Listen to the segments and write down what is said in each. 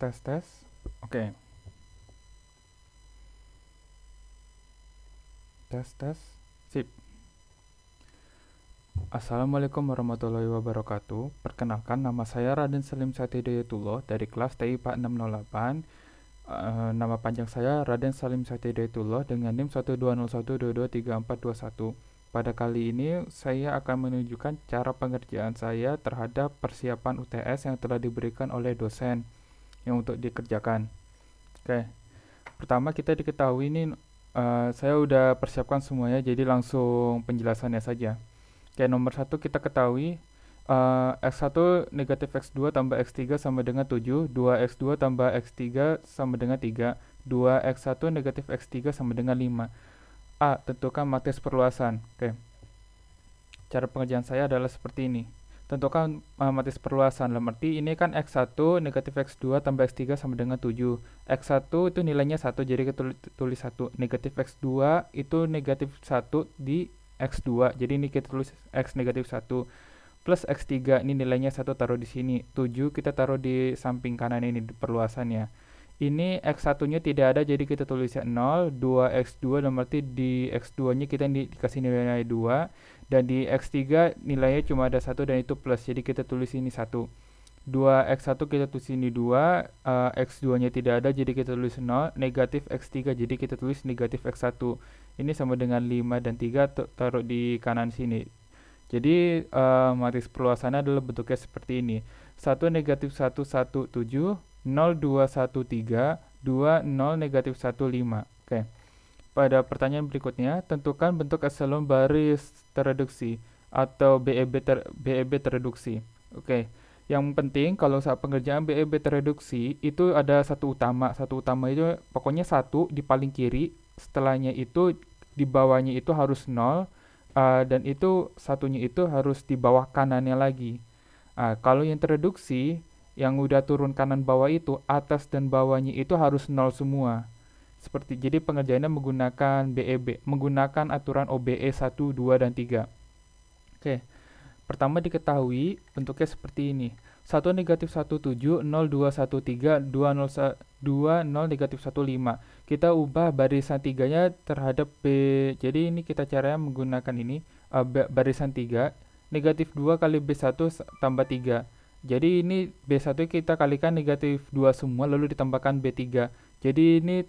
Tes. Oke. Tes. Sip. Assalamualaikum warahmatullahi wabarakatuh. Perkenalkan, nama saya Raden Salim Satihidayatullah dari kelas TI PA 608. Nama panjang saya Raden Salim Satihidayatullah dengan NIM 12012223421. Pada kali ini saya akan menunjukkan cara pengerjaan saya terhadap persiapan UTS yang telah diberikan oleh dosen yang untuk dikerjakan. Oke. Pertama kita diketahui ini saya udah persiapkan semuanya, jadi langsung penjelasannya saja. Oke, nomor 1 kita ketahui X1 negatif X2 tambah X3 sama dengan 7, 2X2 tambah X3 sama dengan 3, 2X1 negatif X3 sama dengan 5. A. Tentukan matris perluasan. Oke. Cara pengerjaan saya adalah seperti ini. Tentukan matris perluasan. Dalam arti ini kan X1 negatif X2 tambah X3 sama dengan 7. X1 itu nilainya 1, jadi kita tulis 1. Negatif X2 itu negatif 1 di X2, jadi ini kita tulis X negatif 1. Plus X3, ini nilainya 1 taruh di sini. 7 kita taruh di samping kanan ini, di perluasannya. Ini X1-nya tidak ada, jadi kita tulisnya 0. 2X2 dalam arti di X2-nya kita dikasih nilai 2. Dan di X3 nilainya cuma ada 1 dan itu plus, jadi kita tulis ini 1. 2X1 kita tulis ini 2, X2-nya tidak ada, jadi kita tulis 0. Negatif X3, jadi kita tulis negatif X1. Ini sama dengan 5 dan 3 taruh di kanan sini. Jadi matris perluasannya adalah bentuknya seperti ini. 1 negatif 1, 1, 7, 0, 2, 1, 3, 2, 0, negatif 1, 5. Oke. Pada pertanyaan berikutnya, tentukan bentuk eselon baris tereduksi atau BEB tereduksi. Oke. Yang penting kalau saat pengerjaan BEB tereduksi itu ada satu utama. Satu utama itu pokoknya 1 di paling kiri, setelahnya itu di bawahnya itu harus 0, dan itu satunya itu harus di bawah kanannya lagi. Kalau yang tereduksi yang udah turun kanan bawah itu atas dan bawahnya itu harus 0 semua. Jadi pengerjaannya menggunakan BEB, menggunakan aturan OBE 1, 2, dan 3. Oke. Pertama diketahui bentuknya seperti ini. 1 negatif 1, 7, 0, 2, 1, 3, 2, 0, negatif 1, 5. Kita ubah barisan 3-nya terhadap B. Jadi ini kita caranya menggunakan ini, barisan 3. Negatif 2 kali B1 tambah 3. Jadi ini B1 kita kalikan negatif 2 semua, lalu ditambahkan B3. Jadi ini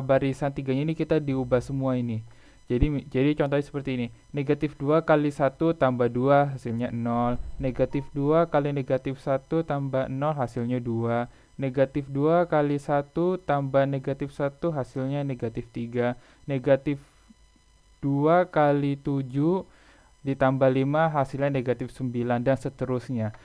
barisan 3-nya ini kita diubah semua ini. Jadi contohnya seperti ini. Negatif 2 kali 1 tambah 2 hasilnya 0. Negatif 2 kali negatif 1 tambah 0 hasilnya 2. Negatif 2 kali 1 tambah negatif 1 hasilnya negatif 3. Negatif 2 kali 7 ditambah 5 hasilnya negatif 9 dan seterusnya.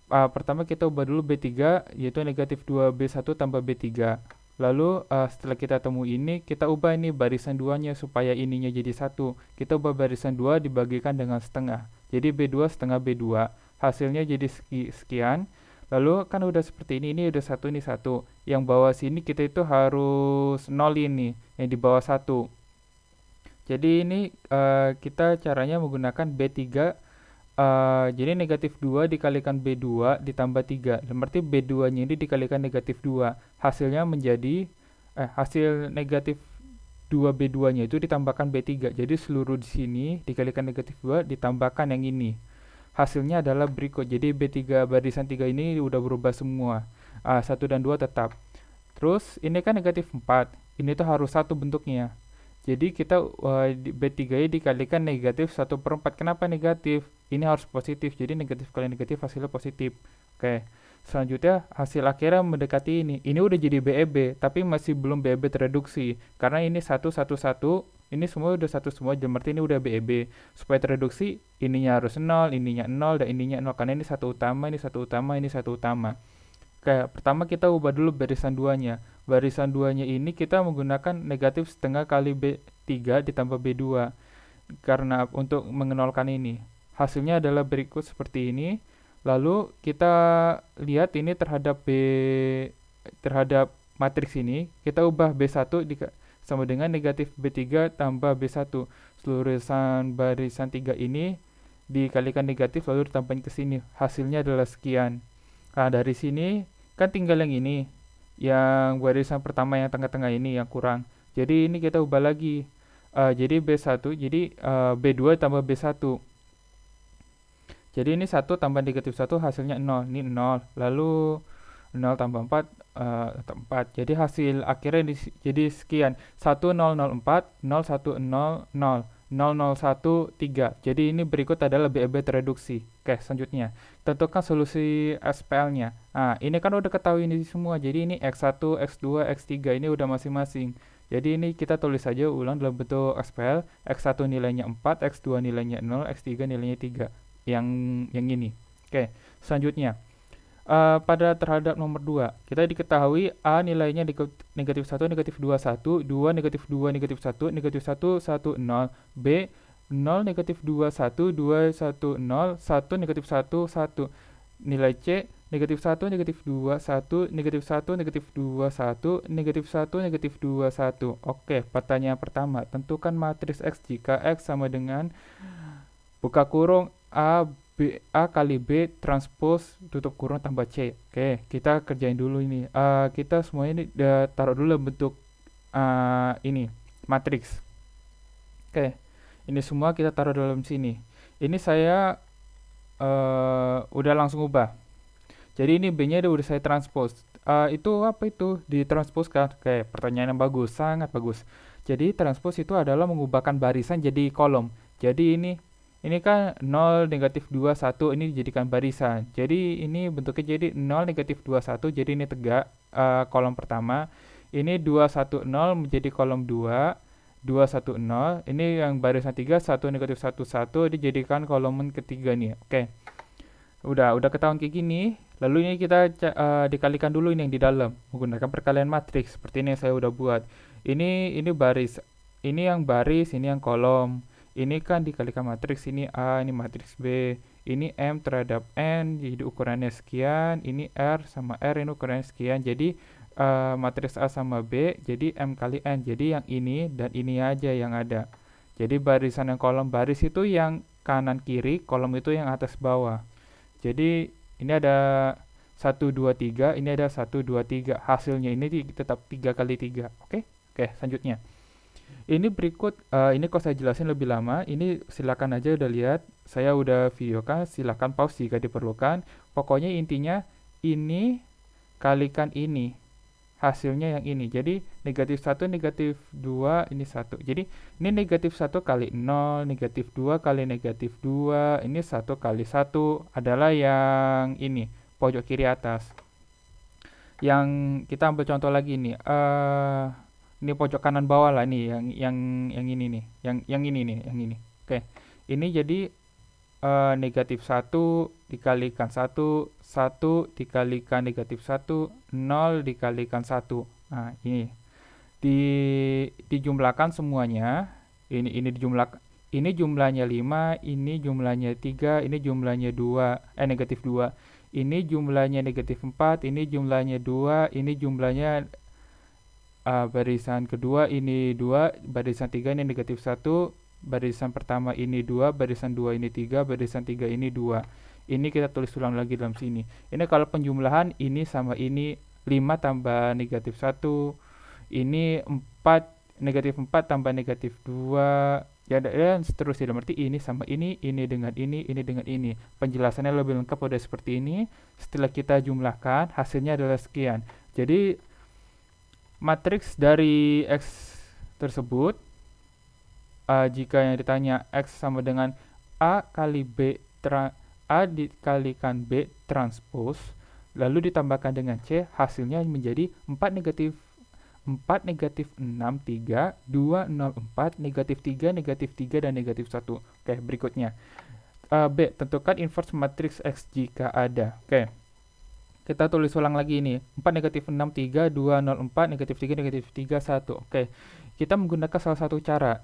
Pertama kita ubah dulu B3, yaitu negatif 2B1 tambah B3. Lalu setelah kita temu ini, kita ubah ini barisan 2-nya supaya ininya jadi 1. Kita ubah barisan 2 dibagikan dengan setengah. Jadi B2 setengah B2. Hasilnya jadi sekian. Lalu kan udah seperti ini udah 1, ini 1. Yang bawah sini kita itu harus 0 ini, yang di bawah 1. Jadi ini kita caranya menggunakan B3. Jadi negatif 2 dikalikan B2 ditambah 3. Berarti B2-nya ini dikalikan negatif 2. Hasilnya menjadi hasil negatif 2B2-nya itu ditambahkan B3. Jadi seluruh di sini dikalikan negatif 2 ditambahkan yang ini. Hasilnya adalah berikut. Jadi B3 barisan 3 ini udah berubah semua. 1 dan 2 tetap. Terus ini kan negatif 4. Ini tuh harus 1 bentuknya. Jadi kita B3 dikalikan negatif 1/4. Kenapa negatif? Ini harus positif. Jadi negatif kali negatif hasilnya positif. Oke. Selanjutnya hasil akhirnya mendekati ini. Ini udah jadi BEB, tapi masih belum BEB tereduksi. Karena ini 1, 1, 1. Ini semua udah 1 semua, berarti ini udah BEB. Supaya tereduksi, ininya harus 0, ininya 0, dan ininya 0. Karena ini 1 utama, ini 1 utama, ini 1 utama. Oke, pertama kita ubah dulu barisan 2-nya. Barisan 2-nya ini kita menggunakan negatif setengah kali B3 ditambah B2. Karena untuk mengenolkan ini. Hasilnya adalah berikut seperti ini. Lalu kita lihat ini terhadap terhadap matriks ini. Kita ubah B1 sama dengan negatif B3 tambah B1. Seluruh barisan 3 ini dikalikan negatif lalu ditambahin ke sini. Hasilnya adalah sekian. Nah, dari sini kan tinggal yang ini. Yang barisan pertama yang tengah-tengah ini yang kurang. Jadi ini kita ubah lagi. Jadi B1, jadi B2 tambah B1. Jadi ini 1 tambah -1 hasilnya 0. Ini 0. Lalu 0 tambah 4, 4. Jadi hasil akhirnya jadi sekian. 1004, 0100, 0013. Jadi ini berikut adalah BEB tereduksi. Oke, selanjutnya. Tentukan solusi SPL-nya. Nah, ini kan udah ketahui ini semua. Jadi ini X1, X2, X3 ini udah masing-masing. Jadi ini kita tulis saja ulang dalam bentuk SPL. X1 nilainya 4, X2 nilainya 0, X3 nilainya 3. Yang ini. Oke, selanjutnya. Pada terhadap nomor 2 kita diketahui A nilainya negatif 1, negatif 2, 1, 2, negatif 2, negatif 1, negatif 1, 1, 0, B 0, negatif 2, 1, 2, 1, 0, 1, negatif 1, 1. Nilai C negatif 1, negatif 2, 1, negatif 1, negatif 2, 1, negatif 1, negatif 2, 1. Oke, pertanyaan pertama, tentukan matriks X jika X sama dengan buka kurung A kali B transpose tutup kurung tambah C. Oke, kita kerjain dulu ini. Kita semuanya ini taruh dulu bentuk ini matriks. Oke, ini semua kita taruh dalam sini. Ini saya udah langsung ubah. Jadi ini B-nya udah saya transpose. Itu apa itu? Ditranspose kan? Oke, pertanyaan yang bagus, sangat bagus. Jadi transpose itu adalah mengubahkan barisan jadi kolom. Jadi ini kan 0, negatif 2, 1, ini dijadikan barisan. Jadi ini bentuknya jadi 0, negatif 2, 1, jadi ini tegak kolom pertama. Ini 2, 1, 0 menjadi kolom 2, 2, 1, 0. Ini yang barisan 3, 1, negatif 1, 1, dijadikan kolom ketiga nih. Oke. Udah ketahuan kayak gini. Lalu ini kita dikalikan dulu ini yang di dalam menggunakan perkalian matriks seperti ini yang saya udah buat. Ini baris. Ini yang baris, ini yang kolom. Ini kan dikalikan matriks, ini A, ini matriks B, ini M terhadap N, jadi ukurannya sekian, ini R sama R, ini ukurannya sekian, jadi matriks A sama B, jadi M kali N, jadi yang ini dan ini aja yang ada. Jadi barisan yang kolom baris itu yang kanan kiri, kolom itu yang atas bawah. Jadi ini ada 1, 2, 3, ini ada 1, 2, 3, hasilnya ini tetap 3 kali 3, oke? Oke, selanjutnya. Ini berikut, ini kok saya jelasin lebih lama, ini silakan aja udah lihat, saya udah videokan, silakan pause jika diperlukan. Pokoknya intinya ini kalikan ini, hasilnya yang ini. Jadi negatif 1, negatif 2, ini 1. Jadi ini negatif 1 kali 0, negatif 2 kali negatif 2, ini 1 kali 1 adalah yang ini, pojok kiri atas. Yang kita ambil contoh lagi nih, ini pojok kanan bawah lah nih yang ini nih yang ini nih yang ini. Oke, ini jadi negatif 1 dikalikan 1 dikalikan negatif 1, 0 dikalikan 1. Nah ini dijumlahkan semuanya. Ini dijumlah, ini jumlahnya 5, ini jumlahnya 3, ini jumlahnya 2, negatif 2, ini jumlahnya negatif 4, ini jumlahnya 2, ini jumlahnya barisan kedua ini 2, barisan 3 ini negatif 1, barisan pertama ini 2, barisan 2 ini 3, barisan 3 ini 2. Ini kita tulis ulang lagi dalam sini. Ini kalau penjumlahan ini sama ini 5 tambah negatif 1, ini 4, negatif 4 tambah negatif 2, ya dan seterusnya. Berarti ini sama ini dengan ini dengan ini. Penjelasannya lebih lengkap udah seperti ini. Setelah kita jumlahkan, hasilnya adalah sekian. Jadi matriks dari X tersebut, jika yang ditanya X sama dengan A kali B A dikalikan B transpose, lalu ditambahkan dengan C, hasilnya menjadi 4 negatif 6, 3, 2, 0, 4, negatif 3, negatif 3, dan negatif 1. Oke, berikutnya. B, tentukan inverse matriks X jika ada. Oke. Kita tulis ulang lagi ini. 4, negatif 6, 3, 2, 0, 4, negatif 3, negatif 3, 1. Oke. Kita menggunakan salah satu cara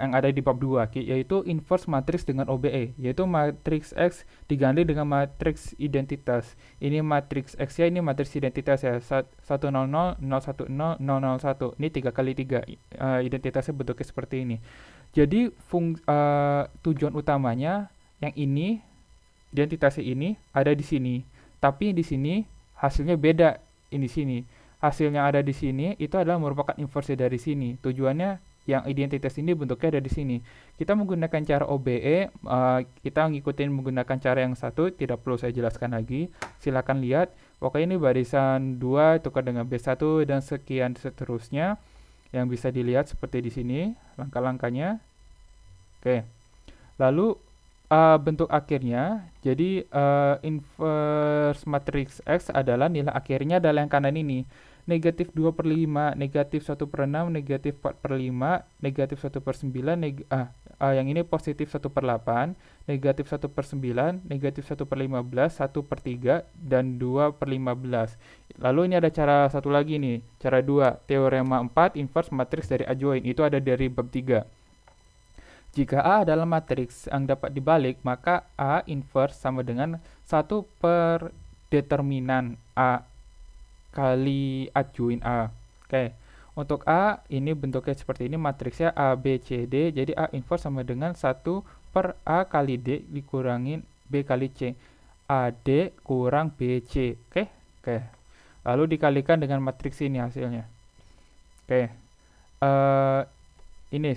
yang ada di bab 2, yaitu inverse matriks dengan OBE, yaitu matriks X diganti dengan matriks identitas. Ini matriks X ya, ini matriks identitas ya, 100, 010, 010, 001. Ini 3 kali 3, identitasnya bentuknya seperti ini. Jadi tujuan utamanya yang ini, identitasnya ini ada di sini, tapi di sini hasilnya beda ini sini. hasil yang ada di sini itu adalah merupakan inversi dari sini. Tujuannya yang identitas ini bentuknya ada di sini. Kita menggunakan cara OBE, kita ngikutin menggunakan cara yang satu, tidak perlu saya jelaskan lagi. Silakan lihat. Pokoknya ini barisan 2 tukar dengan B1 dan sekian seterusnya yang bisa dilihat seperti di sini langkah-langkahnya. Oke. Lalu bentuk akhirnya, jadi inverse matrix X adalah nilai akhirnya adalah yang kanan ini. Negatif 2/5, negatif 1/6, negatif 4/5, negatif 1/9, yang ini positif 1/8, negatif 1/9, negatif 1/15, 1/3, dan 2/15. Lalu ini ada cara satu lagi nih, cara 2, teorema 4, inverse matrix dari adjoint, itu ada dari bab 3. Jika A adalah matriks yang dapat dibalik, maka A inverse sama dengan 1 per determinan A kali adjoint A. Oke. Untuk A ini bentuknya seperti ini, matriksnya A, B, C, D. Jadi A inverse sama dengan 1 per A kali D dikurangin B kali C. AD kurang BC. Oke. Lalu dikalikan dengan matriks ini hasilnya. Oke. Ini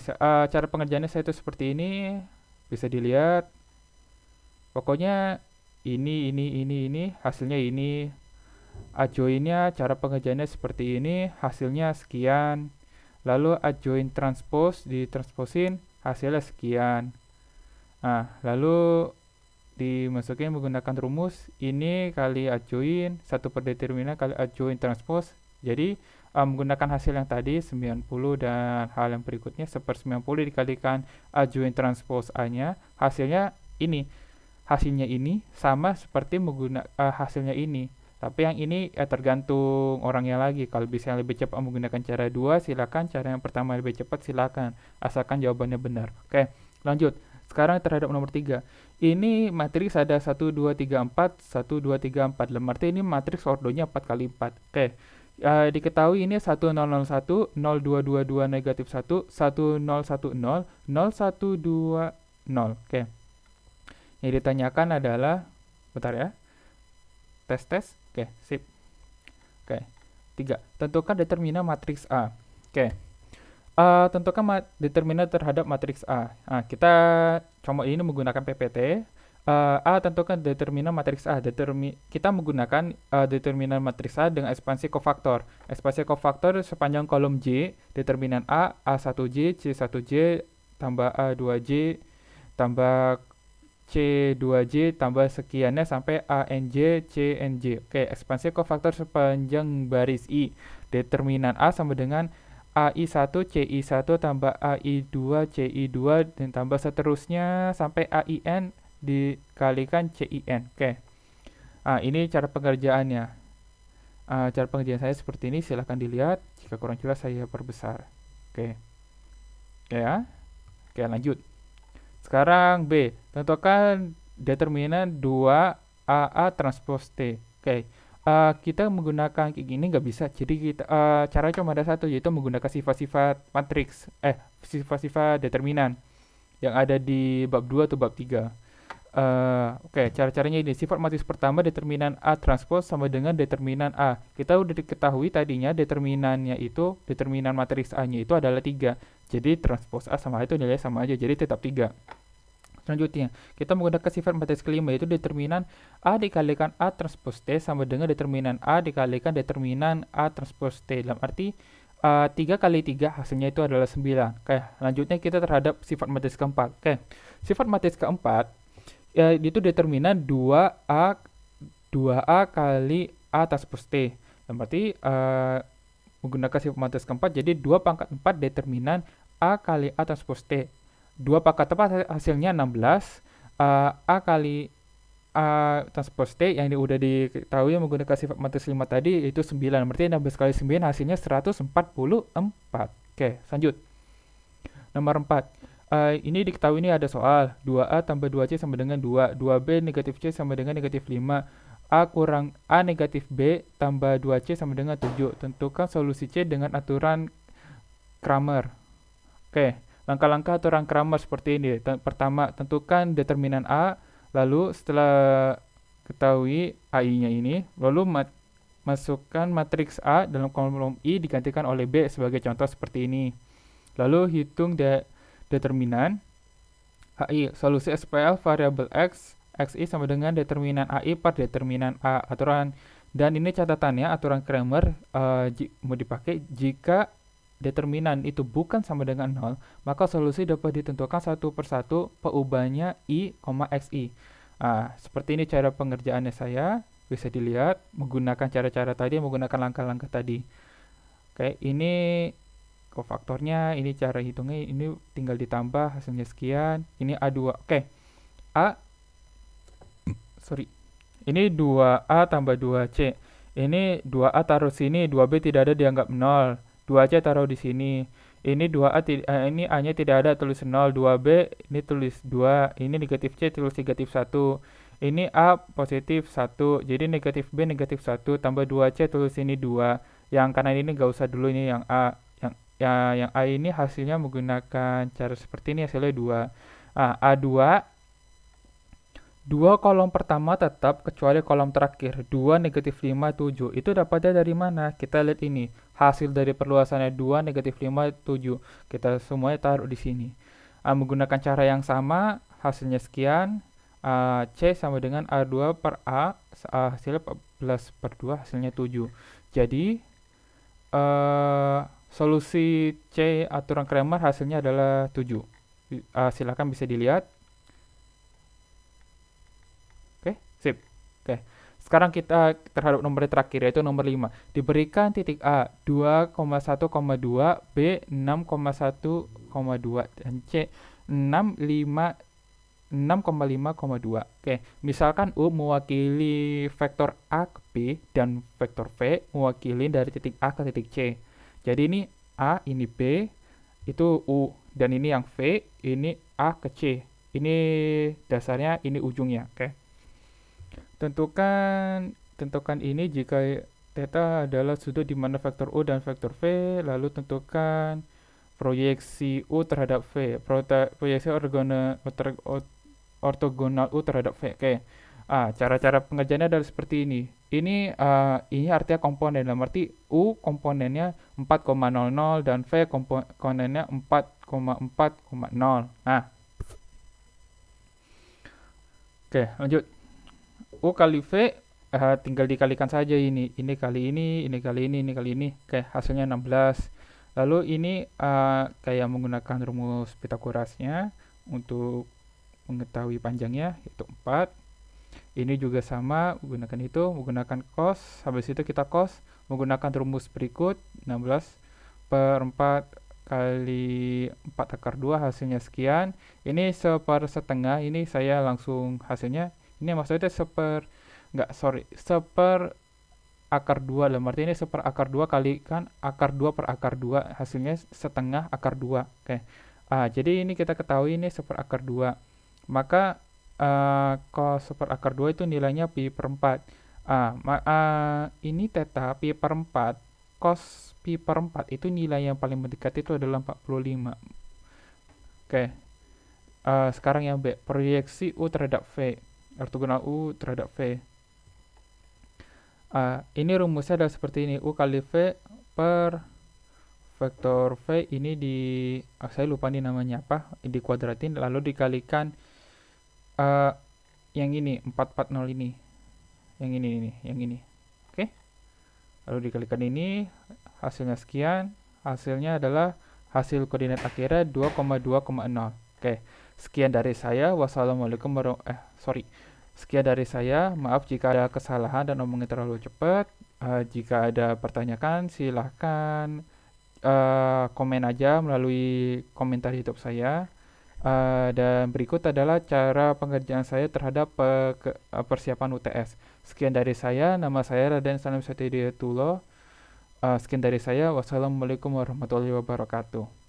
cara pengerjaannya saya itu seperti ini. Bisa dilihat. Pokoknya ini hasilnya ini. Adjointnya cara pengerjaannya seperti ini, hasilnya sekian. Lalu adjoint transpose ditransposin, hasilnya sekian. Nah, lalu dimasukin menggunakan rumus ini kali adjoint 1 per determinan kali adjoint transpose. Jadi menggunakan hasil yang tadi 90 dan hal yang berikutnya 1/90 dikalikan adjoint transpose A-nya, hasilnya ini. Hasilnya ini sama seperti menggunakan hasilnya ini. Tapi yang ini tergantung orangnya lagi. Kalau bisa yang lebih cepat menggunakan cara 2, silakan. Cara yang pertama lebih cepat, silakan. Asalkan jawabannya benar. Oke, lanjut. Sekarang terhadap nomor 3. Ini matriks ada 1, 2, 3, 4, 1, 2, 3, 4. Dalam arti ini matriks ordonya 4 kali 4. Oke. Diketahui ini 1001, 0222 negatif 1, 1010, 0120. Oke. Yang ditanyakan adalah, bentar ya. Tes. Oke, sip. Oke. 3. Tentukan determinan matriks A. Oke. Tentukan determinan terhadap matriks A. Nah, kita coba ini menggunakan PPT. A tentukan determinan matriks A. Kita menggunakan determinan matriks A dengan ekspansi kofaktor. Ekspansi kofaktor sepanjang kolom J, determinan A, A1J, C1J, tambah A2J, tambah C2J tambah sekiannya sampai ANJ, CNJ. Oke, ekspansi kofaktor sepanjang baris I. Determinan A sama dengan AI1, CI1 tambah AI2, CI2 dan tambah seterusnya sampai AIN dikalikan CIN. Oke. Ini cara pengerjaannya. Cara pengerjaan saya seperti ini, silahkan dilihat. Jika kurang jelas saya perbesar. Oke. Ya. Oke, lanjut. Sekarang B, tentukan determinan 2 AA transpose T. Oke, kita menggunakan kayak gini nggak bisa. Jadi kita cara cuma ada satu, yaitu menggunakan sifat-sifat matriks, sifat-sifat determinan yang ada di bab 2 atau bab 3. Oke, cara-caranya ini. Sifat matriks pertama determinan A transpose sama dengan determinan A. Kita udah diketahui tadinya determinannya itu, determinan matriks A-nya itu adalah 3. Jadi transpose A sama A itu nilai sama aja, jadi tetap 3. Selanjutnya, kita menggunakan sifat matriks kelima, yaitu determinan A dikalikan A transpose T sama dengan determinan A dikalikan determinan A transpose T. Dalam arti 3 kali 3 hasilnya itu adalah 9. Oke, lanjutnya kita terhadap sifat matriks keempat. Oke, sifat matriks keempat itu determinan 2A kali A transpose T. Dalam arti menggunakan sifat matriks keempat, jadi 2 pangkat 4 determinan A kali A transpose T. 2 pangkat 4 hasilnya 16. A kali A transpose T yang udah diketahui menggunakan sifat matriks 5 tadi itu 9. Berarti 16 kali 9 hasilnya 144. Oke, lanjut. Nomor 4. Ini diketahui ini ada soal 2A tambah 2C sama dengan 2. 2B negatif C sama dengan negatif 5. A kurang A negatif B tambah 2C sama dengan 7. Tentukan solusi C dengan aturan Kramer. Oke, langkah-langkah aturan Kramer seperti ini. Pertama, tentukan determinan A. Lalu setelah ketahui AI-nya ini, lalu masukkan matriks A dalam kolom I digantikan oleh B sebagai contoh seperti ini. Lalu hitung determinan AI. Solusi SPL variabel X, XI sama dengan determinan AI per determinan A. Aturan, dan ini catatannya, aturan Cramer mau dipakai jika determinan itu bukan sama dengan 0, maka solusi dapat ditentukan satu persatu perubahannya I, XI. Seperti ini cara pengerjaannya saya. Bisa dilihat menggunakan cara-cara tadi, menggunakan langkah-langkah tadi. Oke, ini kofaktornya, ini cara hitungnya, ini tinggal ditambah hasilnya sekian, ini A2. Oke. Ini 2A tambah 2C. Ini 2A taruh sini, 2B tidak ada dianggap 0. 2C taruh di sini. Ini 2A ini A-nya tidak ada, tulis 0. 2B ini tulis 2. Ini negatif C tulis negatif 1. Ini A positif 1. Jadi negatif B negatif 1 tambah 2C tulis ini 2. Yang kanan ini nggak usah dulu, ini yang A. Yang A ini hasilnya menggunakan cara seperti ini, hasilnya 2. A2, 2 kolom pertama tetap kecuali kolom terakhir, 2, negatif 5, 7. Itu dapatnya dari mana? Kita lihat ini, hasil dari perluasannya 2, negatif 5, 7. Kita semuanya taruh di sini. Menggunakan cara yang sama, hasilnya sekian. C sama dengan A2 per A, hasilnya 14 per 2, hasilnya 7. Jadi, solusi C aturan Cramer hasilnya adalah 7. Silakan bisa dilihat. Oke, sip. Oke. Sekarang kita terhadap nomor terakhir, yaitu nomor 5. Diberikan titik A 2,1,2, B 6,1,2, dan C 6,5,2. Oke, misalkan U mewakili vektor A ke B dan vektor V mewakili dari titik A ke titik C. Jadi ini A, ini B, itu U, dan ini yang V, ini A ke C. Ini dasarnya, ini ujungnya. Oke. Tentukan ini jika theta adalah sudut di mana vektor U dan vektor V, lalu tentukan proyeksi U terhadap V, proyeksi ortogonal U terhadap V. Oke. Cara-cara pengerjaannya adalah seperti ini. Ini artinya komponen, dalam arti U komponennya 4,00 dan V komponennya 4,4,0. Oke, lanjut. U kali V tinggal dikalikan saja ini. Ini kali ini, ini kali ini, ini kali ini. Oke, hasilnya 16. Lalu ini kayak menggunakan rumus Pitagorasnya untuk mengetahui panjangnya, yaitu 4. Ini juga sama, menggunakan cos. Habis itu kita cos menggunakan rumus berikut, 16 per 4 kali 4 akar 2, hasilnya sekian. Ini setengah, ini saya langsung hasilnya. Ini maksudnya seper akar 2, dalam arti ini seper akar 2 kalikan akar 2 per akar 2, hasilnya setengah akar 2. Oke. Jadi ini kita ketahui ini seper akar 2. Maka cos seper akar 2 itu nilainya pi per 4. Ini theta pi per 4, cos pi per 4 itu nilai yang paling mendekat itu adalah 45. Oke. Sekarang yang B, proyeksi U terhadap V, ortogonal U terhadap V. Ini rumusnya adalah seperti ini, U kali V per vektor V ini saya lupa nih namanya apa, dikuadratin lalu dikalikan yang ini 440 ini, yang ini. Oke. Lalu dikalikan ini, hasilnya sekian. Hasilnya adalah hasil koordinat akhirnya 2,2,0. Oke. Sekian dari saya. Wassalamualaikum Sekian dari saya. Maaf jika ada kesalahan dan omongnya terlalu cepat. Jika ada pertanyaan silahkan komen aja melalui komentar YouTube saya. Dan berikut adalah cara pengerjaan saya terhadap persiapan UTS. Sekian dari saya, nama saya Raden Salim Satidiyatullah. Sekian dari saya, wassalamualaikum warahmatullahi wabarakatuh.